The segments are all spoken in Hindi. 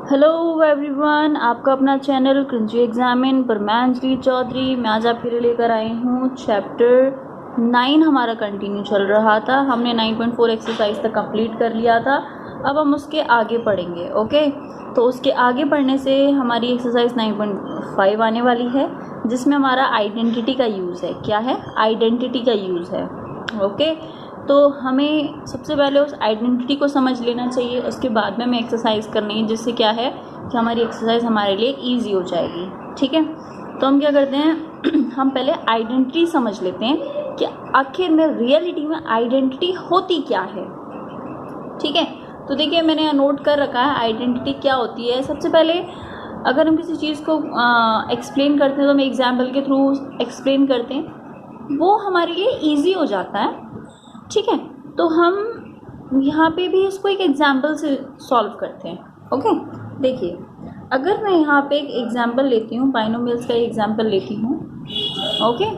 हेलो एवरीवन, आपका अपना चैनल क्रंची एग्जामिन पर मैं अंजलि चौधरी। मैं आज आपके लिए लेकर आई हूँ चैप्टर 9। हमारा कंटिन्यू चल रहा था, हमने 9.4 एक्सरसाइज तक कंप्लीट कर लिया था। अब हम उसके आगे पढ़ेंगे। ओके, तो उसके आगे पढ़ने से हमारी एक्सरसाइज 9.5 आने वाली है, जिसमें हमारा आइडेंटिटी का यूज़ है। क्या है? आइडेंटिटी का यूज़ है। ओके, तो हमें सबसे पहले उस आइडेंटिटी को समझ लेना चाहिए, उसके बाद में हमें एक्सरसाइज करनी है, जिससे क्या है कि हमारी एक्सरसाइज हमारे लिए इजी हो जाएगी। ठीक है, तो हम क्या करते हैं हम पहले आइडेंटिटी समझ लेते हैं कि आखिर में रियलिटी में आइडेंटिटी होती क्या है। ठीक है, तो देखिए मैंने यहाँ नोट कर रखा है आइडेंटिटी क्या होती है। सबसे पहले अगर हम किसी चीज़ को एक्सप्लेन करते हैं तो हम एग्जाम्पल के थ्रू एक्सप्लेन करते हैं, वो हमारे लिए ईजी हो जाता है। ठीक है, तो हम यहाँ पे भी इसको एक एग्जाम्पल से सॉल्व करते हैं। ओके, देखिए अगर मैं यहाँ पे एक एग्जाम्पल लेती हूँ, बाइनोमियल्स का एग्जाम्पल लेती हूँ। ओके,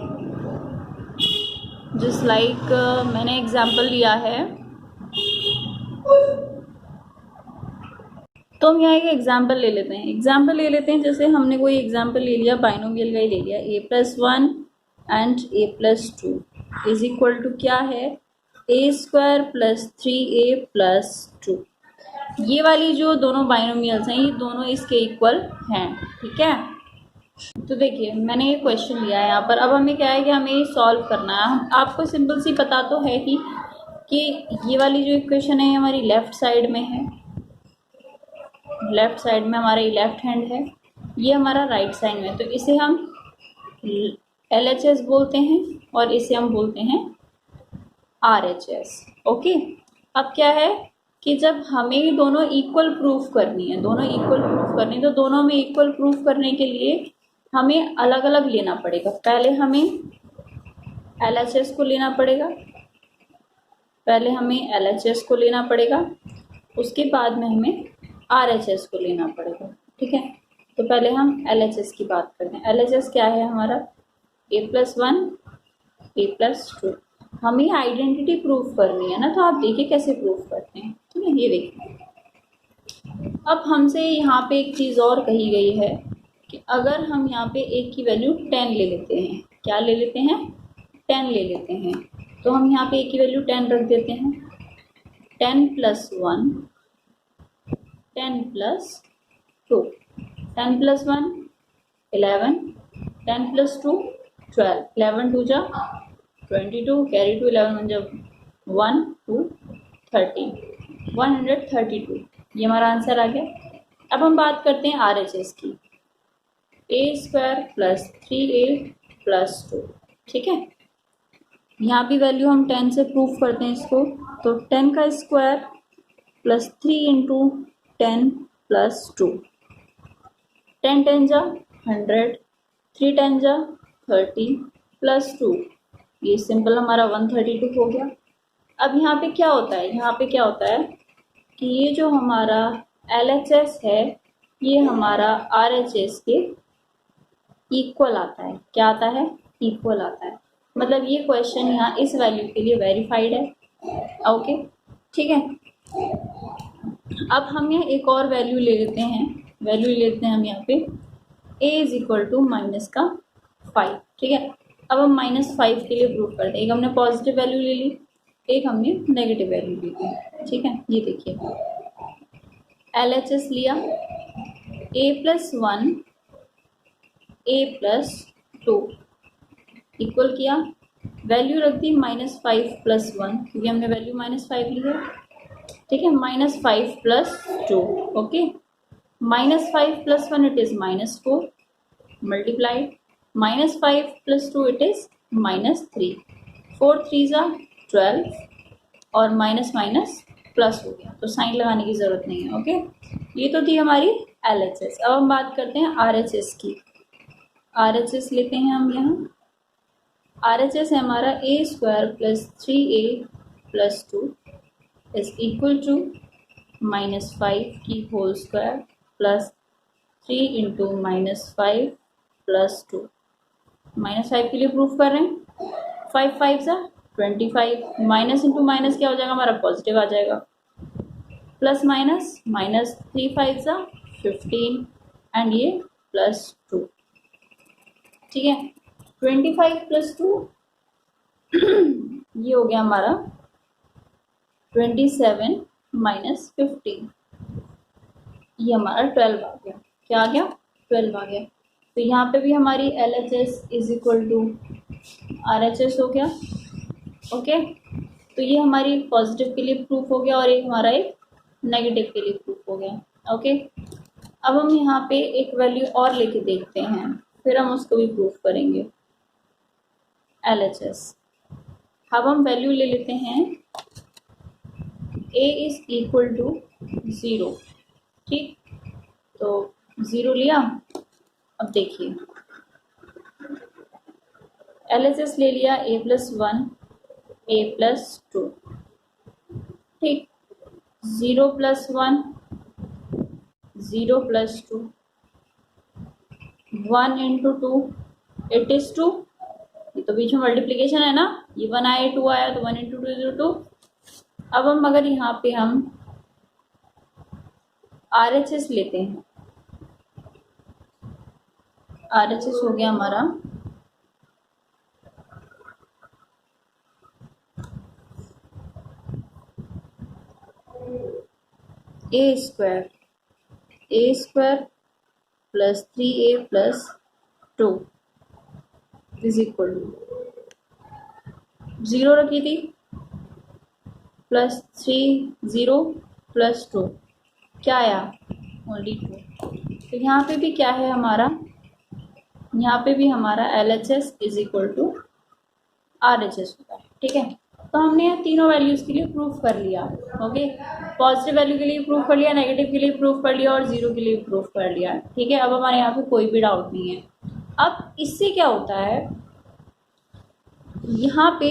जस्ट लाइक मैंने एग्जाम्पल लिया है, तो हम यहाँ एक एग्जाम्पल ले लेते हैं। जैसे हमने कोई एग्जाम्पल ले लिया, बाइनोमियल का ही ले लिया, a+1 and a+2 is equal to क्या है, a² + 3a+2। ये वाली जो दोनों बाइनोमियल्स हैं, ये दोनों इसके इक्वल हैं। ठीक है, तो देखिए मैंने ये क्वेश्चन लिया है यहाँ पर। अब हमें क्या है कि हमें ये सॉल्व करना है। आपको सिंपल सी पता तो है ही कि ये वाली जो इक्वेशन है हमारी लेफ्ट साइड में है, लेफ्ट साइड में हमारा लेफ्ट हैंड है, ये हमारा राइट साइड में है, तो इसे हम LHS बोलते हैं और इसे हम बोलते हैं RHS। ओके, अब क्या है कि जब हमें दोनों इक्वल प्रूफ करनी है, तो दोनों में इक्वल प्रूफ करने के लिए हमें अलग अलग लेना पड़ेगा। पहले हमें LHS को लेना पड़ेगा, उसके बाद में हमें RHS को लेना पड़ेगा। ठीक है, तो पहले हम LHS की बात करते हैं। LHS क्या है हमारा, a+1 a+2। हमें आइडेंटिटी प्रूफ करनी है ना, तो आप देखिए कैसे प्रूफ करते हैं। ठीक है, ये देखिए अब हमसे यहाँ पे एक चीज़ और कही गई है कि अगर हम यहाँ पे एक की वैल्यू 10 ले लेते हैं, क्या ले लेते हैं, 10 ले लेते हैं, तो हम यहाँ पे एक की वैल्यू 10 रख देते हैं। 10 + 1 10 + 2, 10 + 1 11, 10 + 2 12, 11 2 जा 22, कैरी 2, 11 1 जब 1 2 13, 132। ये हमारा आंसर आ गया। अब हम बात करते हैं RHS की, a² + 3a+2। ठीक है, यहाँ भी वैल्यू हम 10 से प्रूफ करते हैं इसको, तो 10 का स्क्वायर + 3 × 10 + 2, 10 10 जा 100, 3 10 जा 30 + 2, ये सिंपल हमारा 132 हो गया। अब यहाँ पे क्या होता है कि ये जो हमारा LHS है ये हमारा RHS के इक्वल आता है। क्या आता है? इक्वल आता है। मतलब ये क्वेश्चन यहाँ इस वैल्यू के लिए वेरीफाइड है। ओके, ठीक है, अब हम यहाँ एक और वैल्यू ले लेते हैं हम यहाँ पे a = -5। ठीक है, अब हम -5 के लिए प्रूफ करते हैं। एक हमने पॉजिटिव वैल्यू ले ली, एक हमने नेगेटिव वैल्यू ली थी। ठीक है, ये देखिए LHS लिया, a+1 a+2 इक्वल किया, वैल्यू रख दी -5 + 1, क्योंकि हमने वैल्यू -5 ली है। ठीक है, -5 + 2। Okay, -5 + 1 it is -4 multiplied, -5 + 2 it is -3, 4 3 जा 12 और माइनस प्लस हो गया, तो साइन लगाने की जरूरत नहीं है। ओके, ये तो थी हमारी LHS। अब हम बात करते हैं RHS की। RHS लेते हैं हम यहाँ, RHS है हमारा a² + 3a+2 is equal to -5 की होल स्क्वायर + 3 × -5 + 2। -5 के लिए प्रूफ कर रहे हैं, 5 5 सा 25, माइनस इंटू माइनस क्या हो जाएगा हमारा, पॉजिटिव आ जाएगा, प्लस माइनस -3 5 सा 15 एंड ये +2, ठीक है। 25 + 2 ये हो गया हमारा 27 - 15, ये हमारा 12 आ गया। क्या आ गया? 12 आ गया। तो यहाँ पे भी हमारी LHS = RHS हो गया। ओके, तो ये हमारी पॉजिटिव के लिए प्रूफ हो गया और ये हमारा एक नेगेटिव के लिए प्रूफ हो गया। ओके, अब हम यहाँ पे एक वैल्यू और लेके देखते हैं, फिर हम उसको भी प्रूफ करेंगे LHS। अब हम वैल्यू ले लेते हैं A = 0, ठीक। तो 0 लिया। अब देखिए LHS ले लिया A + 1 A + 2, ठीक। 0 + 1 0 + 2, 1 × 2 इट इज 2। ये तो बीच में मल्टीप्लीकेशन है ना, ये 1 आया 2 आया, तो 1 × 2 = 2। अब हम अगर यहाँ पे हम RHS लेते हैं, RHS हो गया हमारा A² + 3A + 2 = 0 रखी थी, +3 0 + 2 क्या आया? ओनली 2। तो यहाँ पे भी क्या है हमारा, यहाँ पे भी हमारा LHS = RHS होता है, ठीक है। तो हमने यहाँ तीनों वैल्यूज के लिए प्रूफ कर लिया। ओके, पॉजिटिव वैल्यू के लिए प्रूफ कर लिया, नेगेटिव के लिए प्रूफ कर लिया और 0 के लिए प्रूफ कर लिया, ठीक है। अब हमारे यहाँ पे कोई भी डाउट नहीं है। अब इससे क्या होता है, यहाँ पे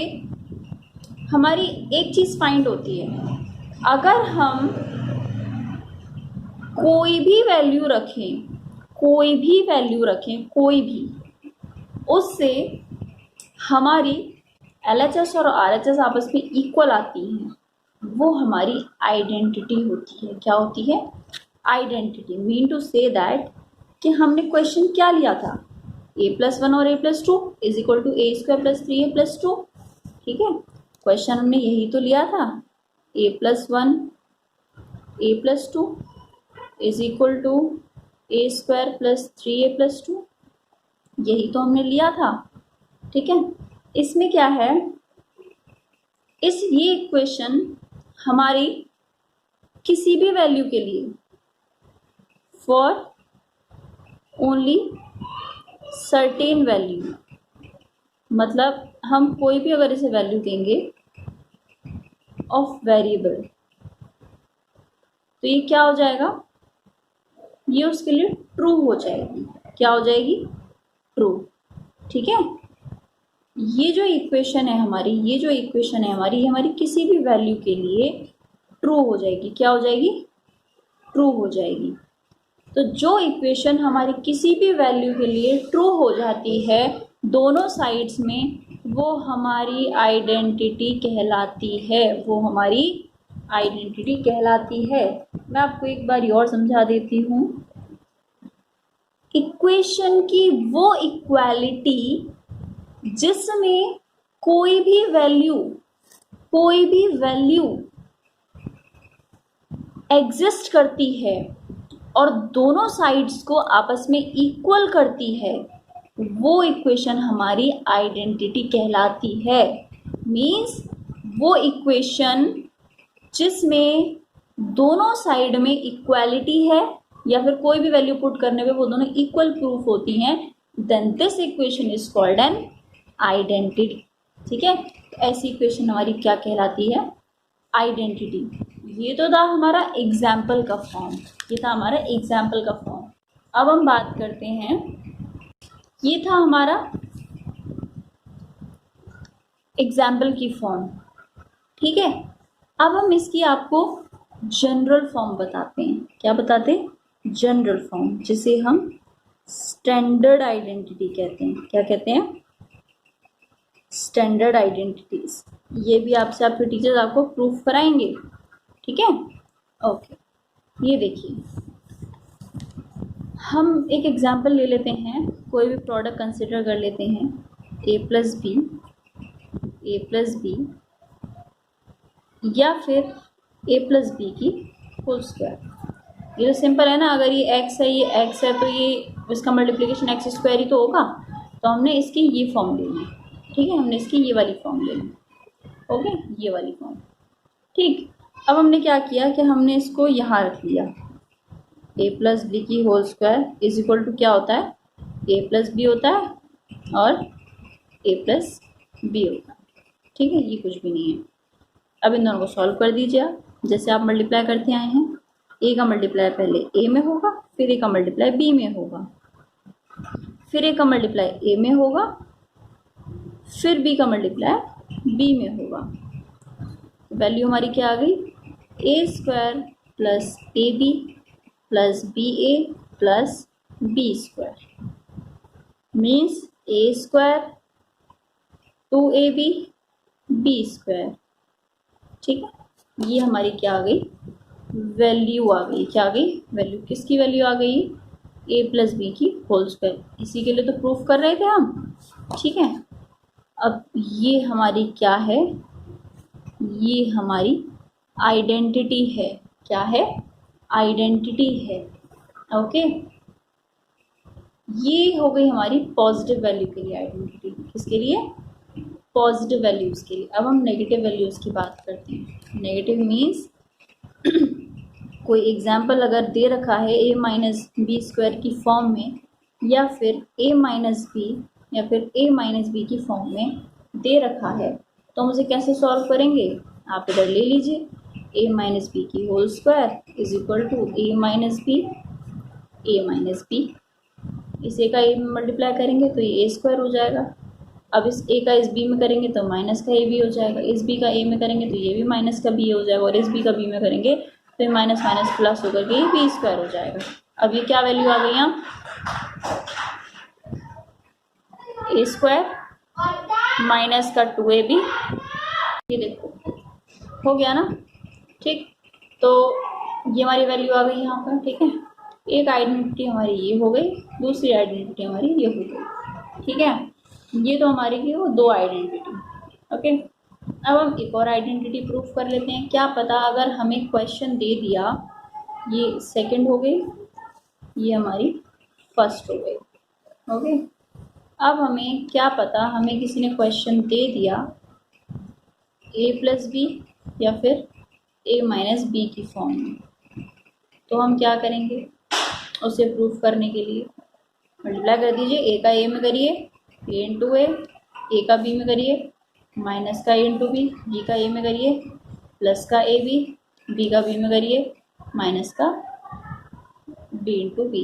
हमारी एक चीज फाइंड होती है, अगर हम कोई भी वैल्यू रखें, कोई भी, उससे हमारी LHS और RHS आपस में इक्वल आती हैं, वो हमारी आइडेंटिटी होती है। क्या होती है? Identity. Mean to say that कि हमने क्वेश्चन क्या लिया था, A + 1 और A + 2 = A² + 3A + 2, ठीक है। क्वेश्चन हमने यही तो लिया था, A + 1 A + 2 = A² + 3A + 2, यही तो हमने लिया था, ठीक है। इसमें क्या है, ये इक्वेशन हमारी किसी भी वैल्यू के लिए फॉर ओनली सर्टेन वैल्यू, मतलब हम कोई भी अगर इसे वैल्यू देंगे ऑफ वेरिएबल, तो ये क्या हो जाएगा, ये उसके लिए ट्रू हो जाएगी। क्या हो जाएगी? ट्रू, ठीक है। ये जो इक्वेशन है हमारी, ये हमारी किसी भी वैल्यू के लिए ट्रू हो जाएगी। क्या हो जाएगी? ट्रू हो जाएगी। तो जो इक्वेशन हमारी किसी भी वैल्यू के लिए ट्रू हो जाती है दोनों साइड्स में, वो हमारी आइडेंटिटी कहलाती है, मैं आपको एक बार और समझा देती हूँ। इक्वेशन की वो इक्वालिटी जिसमें कोई भी वैल्यू एग्जिस्ट करती है और दोनों साइड्स को आपस में इक्वल करती है, वो इक्वेशन हमारी आइडेंटिटी कहलाती है। मीन्स वो इक्वेशन जिसमें दोनों साइड में इक्वालिटी है या फिर कोई भी वैल्यू पुट करने पे वो दोनों इक्वल प्रूफ होती हैं, then this equation is called an identity, ठीक है। तो ऐसी इक्वेशन हमारी क्या कहलाती है? आइडेंटिटी। ये तो था हमारा एग्जाम्पल का फॉर्म, अब हम बात करते हैं, ये था हमारा एग्जाम्पल की फॉर्म, ठीक है। अब हम इसकी आपको जनरल फॉर्म बताते हैं। क्या बताते हैं? जनरल फॉर्म, जिसे हम स्टैंडर्ड आइडेंटिटी कहते हैं। क्या कहते हैं? Standard identities. ये भी आपसे आपके टीचर्स आपको प्रूफ कराएंगे, ठीक है। ओके, ये देखिए हम एक एग्जांपल ले लेते हैं, कोई भी प्रोडक्ट कंसिडर कर लेते हैं, ए प्लस बी या फिर ए प्लस बी की होल स्क्वायर। ये तो सिंपल है ना, अगर ये एक्स है, ये एक्स है, तो ये इसका मल्टीप्लिकेशन एक्स स्क्वायर ही तो होगा। तो हमने इसकी ये फॉर्म लेनी है, ठीक है, हमने इसकी ये वाली फॉर्म लेनी है, ओके, ये वाली फॉर्म। ठीक, अब हमने क्या किया कि हमने इसको यहाँ रख लिया, ए प्लस बी की whole square is equal to क्या होता है, ए प्लस बी होता है और ए प्लस बी होता है, ठीक है, ये कुछ भी नहीं है। अब इन दोनों को सॉल्व कर दीजिए आप, जैसे आप मल्टीप्लाई करते आए हैं, ए का मल्टीप्लाई पहले ए में होगा, फिर ए का मल्टीप्लाई बी में होगा, फिर ए का मल्टीप्लाई ए में होगा, फिर बी का मल्टीप्लाई बी में होगा। वैल्यू हमारी क्या आ गई, a square plus a b plus b a plus b square means a square 2ab b square, ठीक है। ये हमारी क्या आ गई, वैल्यू आ गई। क्या आ गई, वैल्यू, किसकी वैल्यू आ गई, ए प्लस बी की होल स्क्वायर। इसी के लिए तो प्रूफ कर रहे थे हम, ठीक है। अब ये हमारी क्या है, ये हमारी आइडेंटिटी है। क्या है, आइडेंटिटी है, ओके। ये हो गई हमारी पॉजिटिव वैल्यू के लिए आइडेंटिटी। किसके लिए, पॉजिटिव वैल्यूज़ के लिए। अब हम नेगेटिव वैल्यूज़ की बात करते हैं। नेगेटिव मीन्स कोई एग्जाम्पल अगर दे रखा है ए माइनस बी स्क्वायर की फॉर्म में, या फिर ए माइनस बी या फिर ए माइनस बी की फॉर्म में दे रखा है, तो हम उसे कैसे सॉल्व करेंगे, आप इधर ले लीजिए, ए माइनस बी की whole square is equal to A minus B, इस ए का ए में मल्टीप्लाई करेंगे तो ये ए स्क्वायर हो जाएगा। अब इस ए का इस बी में करेंगे तो माइनस का ए बी हो जाएगा, इस बी का ए में करेंगे तो ये भी माइनस का बी हो जाएगा, और इस बी का बी में करेंगे तो ये माइनस माइनस प्लस होकर के ये बी स्क्वायर हो जाएगा। अब ये क्या वैल्यू आ गई यहाँ, ए स्क्वायर माइनस का 2ab, ये देखो हो गया ना, ठीक। तो ये हमारी वैल्यू आ गई यहाँ पर, ठीक है। एक आइडेंटिटी हमारी ये हो गई, दूसरी आइडेंटिटी हमारी ये हो गई, ठीक है। ये तो हमारी की वो दो आइडेंटिटी, ओके। अब हम एक और आइडेंटिटी प्रूफ कर लेते हैं। क्या पता अगर हमें क्वेश्चन दे दिया, ये सेकंड हो गई, ये हमारी फर्स्ट हो गई, ओके। अब हमें क्या पता, हमें किसी ने क्वेश्चन दे दिया ए प्लस बी या फिर ए माइनस बी की फॉर्म में, तो हम क्या करेंगे, उसे प्रूफ करने के लिए मल्टीप्लाई कर दीजिए। ए का ए में करिए ए इंटू ए का बी में करिए, माइनस का ए इंटू बी का ए में करिए, प्लस का ए बी का बी में करिए, माइनस का बी इंटू बी,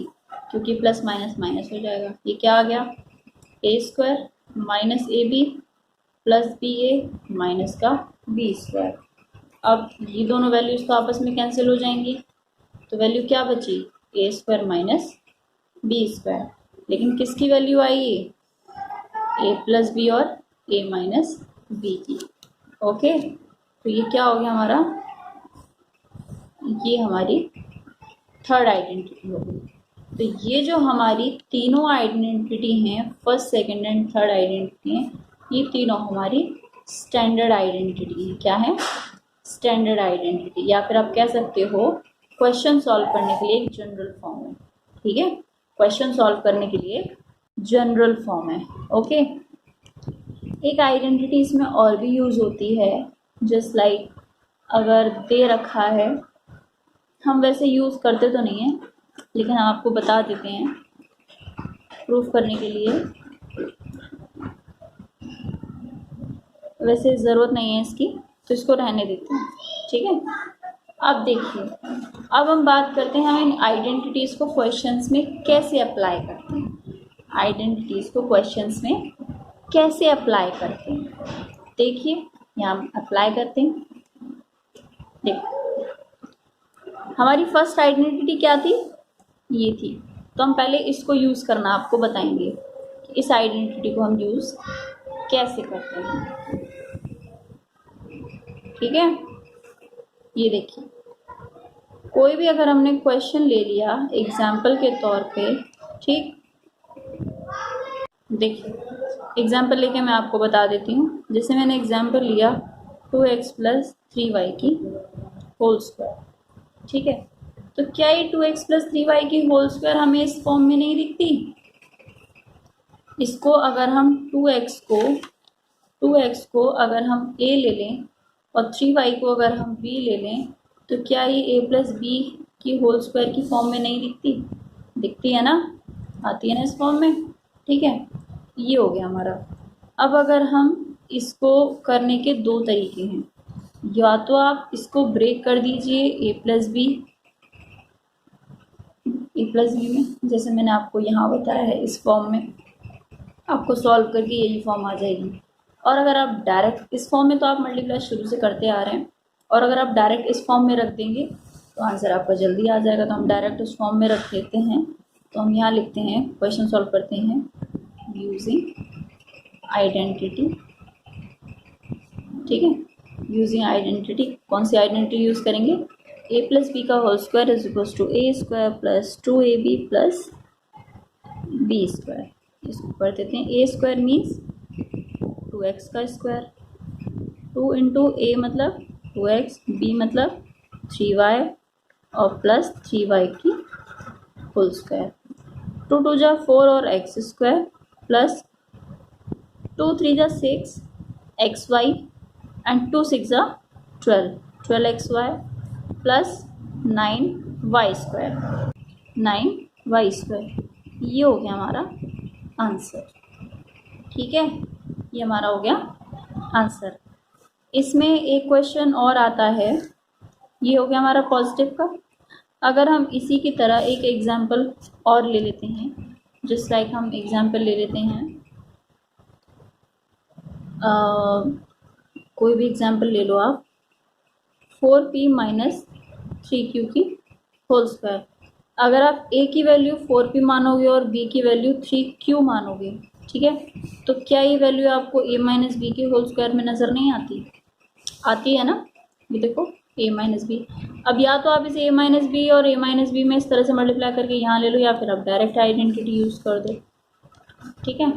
क्योंकि प्लस माइनस माइनस हो जाएगा। ये क्या आ गया, a square minus a b plus b a minus का बी स्क्वायर। अब ये दोनों वैल्यूज़ तो आपस में कैंसिल हो जाएंगी, तो वैल्यू क्या बची, ए स्क्वायर माइनस बी स्क्वायर। लेकिन किसकी वैल्यू आई, ए प्लस बी और ए माइनस बी की, ओके। तो ये क्या हो गया हमारा, ये हमारी थर्ड आइडेंटिटी हो गई। तो ये जो हमारी तीनों आइडेंटिटी हैं, first second and third identity हैं, ये तीनों हमारी स्टैंडर्ड आइडेंटिटी है। क्या है, स्टैंडर्ड आइडेंटिटी, या फिर आप कह सकते हो क्वेश्चन सॉल्व करने के लिए एक जनरल फॉर्म है, ठीक है। क्वेश्चन सॉल्व करने के लिए जनरल फॉर्म है, ओके। एक आइडेंटिटी इसमें और भी यूज़ होती है, जस्ट लाइक अगर दे रखा है, हम वैसे यूज़ करते तो नहीं हैं, लेकिन हम आपको बता देते हैं प्रूफ करने के लिए। वैसे ज़रूरत नहीं है इसकी, तो इसको रहने देते हैं, ठीक है। अब देखिए, अब हम बात करते हैं हम इन आइडेंटिटीज़ को क्वेश्चंस में कैसे अप्लाई करते हैं। आइडेंटिटीज़ को क्वेश्चंस में कैसे अप्लाई करते हैं, देखिए यहाँ हम अप्लाई करते हैं। देखो हमारी फर्स्ट आइडेंटिटी क्या थी, ये थी, तो हम पहले इसको यूज़ करना आपको बताएंगे कि इस आइडेंटिटी को हम यूज़ कैसे करते हैं, ठीक है। ये देखिए, कोई भी अगर हमने क्वेश्चन ले लिया एग्जाम्पल के तौर पे, ठीक, देखिए एग्जाम्पल लेके मैं आपको बता देती हूँ। जैसे मैंने एग्जाम्पल लिया 2x + 3y की होल स्क्वायर, ठीक है। तो क्या ये 2x + 3y की होल स्क्वायर हमें इस फॉर्म में नहीं दिखती? इसको अगर हम 2x को अगर हम a ले लें और 3y को अगर हम b ले लें, तो क्या ये a + b की होल स्क्वायर की फॉर्म में नहीं दिखती? दिखती है ना, आती है ना इस फॉर्म में, ठीक है। ये हो गया हमारा। अब अगर हम इसको करने के दो तरीके हैं, या तो आप इसको ब्रेक कर दीजिए a + b में, जैसे मैंने आपको यहाँ बताया है इस फॉर्म में, आपको सॉल्व करके यही फॉर्म आ जाएगी। और अगर आप डायरेक्ट इस फॉर्म में, तो आप मल्टीप्लाई शुरू से करते आ रहे हैं, और अगर आप डायरेक्ट इस फॉर्म में रख देंगे तो आंसर आपका जल्दी आ जाएगा। तो हम डायरेक्ट उस फॉर्म में रख देते हैं। तो हम यहाँ लिखते हैं, क्वेश्चन सॉल्व करते हैं यूजिंग आइडेंटिटी, ठीक है। यूजिंग आइडेंटिटी, कौन सी आइडेंटिटी यूज़ करेंगे? a + b का whole square = a² + 2ab + b²। इसको कर देते हैं, a² मीन्स 2x का स्क्वायर, 2 × a मतलब 2x, b मतलब 3y और प्लस 3y की होल स्क्वायर। 2 × 2 = 4 और x² plus 2 × 3 = 6 xy and 2 × 6 = 12xy plus 9y², 9y²। ये हो गया हमारा आंसर, ठीक है। ये हमारा हो गया आंसर। इसमें एक क्वेश्चन और आता है, ये हो गया हमारा पॉजिटिव का। अगर हम इसी की तरह एक एग्जाम्पल और ले लेते हैं, जस्ट लाइक हम एग्जाम्पल ले लेते हैं, कोई भी एग्जाम्पल ले लो आप, 4p - 3q की होल स्क्वायर। अगर आप a की वैल्यू 4p मानोगे और b की वैल्यू 3q मानोगे, ठीक है, तो क्या ये वैल्यू आपको a - b के होल स्क्वायर में नज़र नहीं आती? आती है ना, ये देखो a - b। अब या तो आप इसे a - b और a - b में इस तरह से मल्टीप्लाई करके यहाँ ले लो, या फिर आप डायरेक्ट आइडेंटिटी यूज़ कर दो, ठीक है।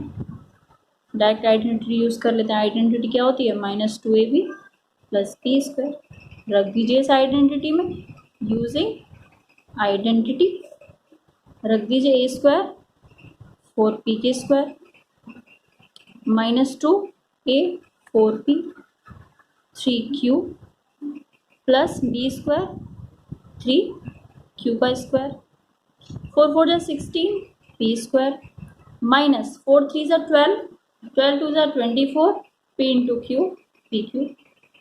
डायरेक्ट आइडेंटिटी यूज़ कर लेते हैं। आइडेंटिटी क्या होती है? -2ab + b²। रख दीजिए इस आइडेंटिटी में, यूजिंग आइडेंटिटी रख दीजिए a² 4p² -2a 4p 3q plus b² 3q का square, 4 × 4 = 16 p² minus 4 × 3 = 12, 12 × 2 = 24 p × q pq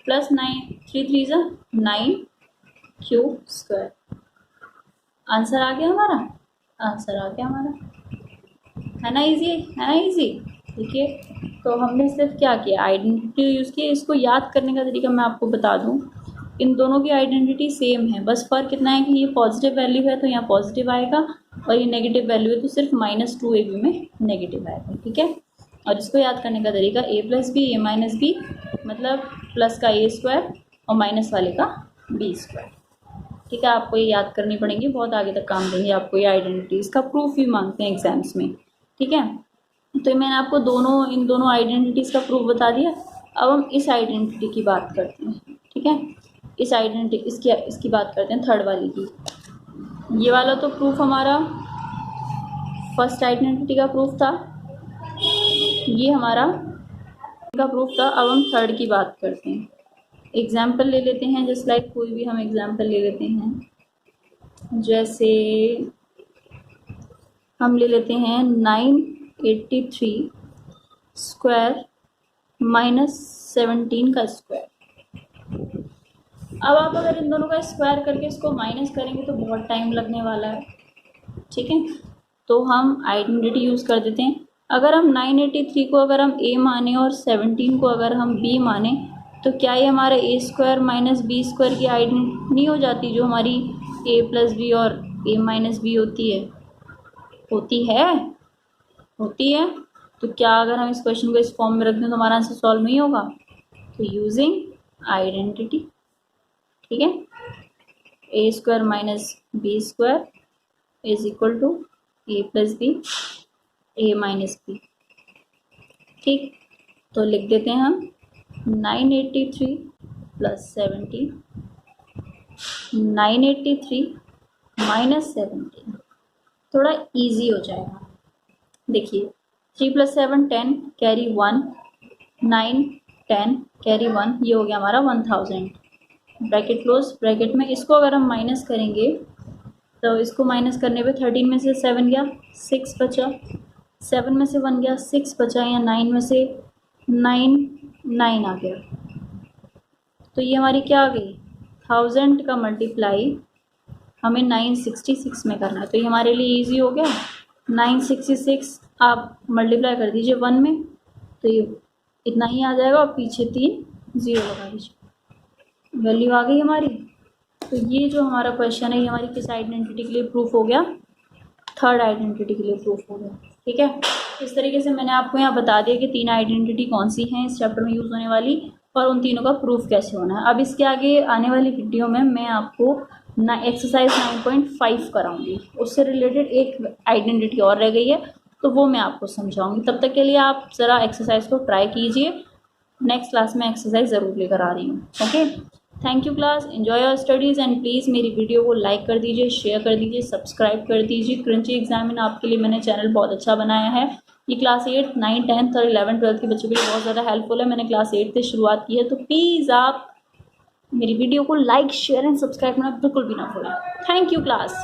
plus 9 3 × 3 = 9q²। Answer आ गया हमारा, आंसर आ गया हमारा, है ना इजी, है ना इजी। देखिए, तो हमने सिर्फ क्या किया, आइडेंटिटी यूज़ की। इसको याद करने का तरीका मैं आपको बता दूं, इन दोनों की आइडेंटिटी सेम है, बस फ़र्क इतना है कि ये पॉजिटिव वैल्यू है तो यहाँ पॉजिटिव आएगा, और ये नेगेटिव वैल्यू है तो सिर्फ -2ab में नेगेटिव आएगा, ठीक है। और इसको याद करने का तरीका a + b a - b मतलब प्लस का a² और माइनस वाले का b², ठीक है। आपको ये याद करनी पड़ेगी, बहुत आगे तक काम देंगे आपको ये आइडेंटिटी। इसका प्रूफ भी मांगते हैं एग्जाम्स में, ठीक है। तो मैंने आपको इन दोनों आइडेंटिटीज़ का प्रूफ बता दिया। अब हम इस आइडेंटिटी की बात करते हैं, ठीक है। इस आइडेंटिटी इसकी बात करते हैं, थर्ड वाली की। ये वाला तो प्रूफ हमारा फर्स्ट आइडेंटिटी का प्रूफ था, ये हमारा का प्रूफ था। अब हम थर्ड की बात करते हैं। एग्जाम्पल ले लेते हैं, जस्ट लाइक कोई भी हम एग्जाम्पल ले लेते हैं। जैसे हम ले लेते हैं 983 स्क्वायर -17 का स्क्वायर। अब आप अगर इन दोनों का स्क्वायर करके इसको माइनस करेंगे तो बहुत टाइम लगने वाला है, ठीक है। तो हम आइडेंटिटी यूज़ कर देते हैं। अगर हम 983 को अगर हम a माने और 17 को अगर हम b माने, तो क्या ये हमारा a² - b² की आइडेंटिटी नहीं हो जाती, जो हमारी a + b और a - b होती है? होती है। तो क्या अगर हम इस क्वेश्चन को इस फॉर्म में रख दें तो हमारा आंसर सॉल्व नहीं होगा? तो यूजिंग आइडेंटिटी, ठीक है। A square minus b square is equal to a plus b, a minus b. ठीक, तो लिख देते हैं हम 983 प्लस 70, 983 माइनस 17, थोड़ा इजी हो जाएगा। देखिए 3 + 7 10 कैरी 1, 9 10 कैरी 1, ये हो गया हमारा 1000। ब्रैकेट क्लोज, ब्रैकेट में इसको अगर हम माइनस करेंगे तो इसको माइनस करने पे 13 में से 7 गया 6 बचा, 7 में से 1 गया 6 बचा, या 9 में से 9 आ गया। तो ये हमारी क्या आ गई, 1000 का मल्टीप्लाई हमें 966 में करना है। तो ये हमारे लिए इजी हो गया। 966 आप मल्टीप्लाई कर दीजिए 1 में, तो ये इतना ही आ जाएगा, और पीछे 3 0 लगा दीजिए, वैल्यू आ गई हमारी। तो ये जो हमारा क्वेश्चन है ये हमारी किस आइडेंटिटी के लिए प्रूफ हो गया, थर्ड आइडेंटिटी के लिए प्रूफ हो गया। ठीक है, इस तरीके से मैंने आपको यहाँ बता दिया कि 3 आइडेंटिटी कौन सी हैं इस चैप्टर में यूज़ होने वाली, और उन तीनों का प्रूफ कैसे होना है। अब इसके आगे आने वाली वीडियो में मैं आपको एक्सरसाइज 9.5 कराऊंगी, उससे रिलेटेड एक आइडेंटिटी और रह गई है, तो वो मैं आपको समझाऊंगी। तब तक के लिए आप ज़रा एक्सरसाइज को ट्राई कीजिए। नेक्स्ट क्लास में एक्सरसाइज ज़रूर लेकर आ रही हूँ। Okay, thank you class, enjoy your studies and please मेरी वीडियो को लाइक कर दीजिए, शेयर कर दीजिए, सब्सक्राइब कर दीजिए। क्रंची एग्जामिन आपके लिए मैंने चैनल बहुत अच्छा बनाया है। ये क्लास 8, 9, 10 और 11, 12 के बच्चों के लिए बहुत ज़्यादा हेल्पफुल है। मैंने क्लास 8 से शुरुआत की है, तो प्लीज़ आप मेरी वीडियो को लाइक, शेयर एंड सब्सक्राइब करना बिल्कुल भी ना भूलें। Thank you class.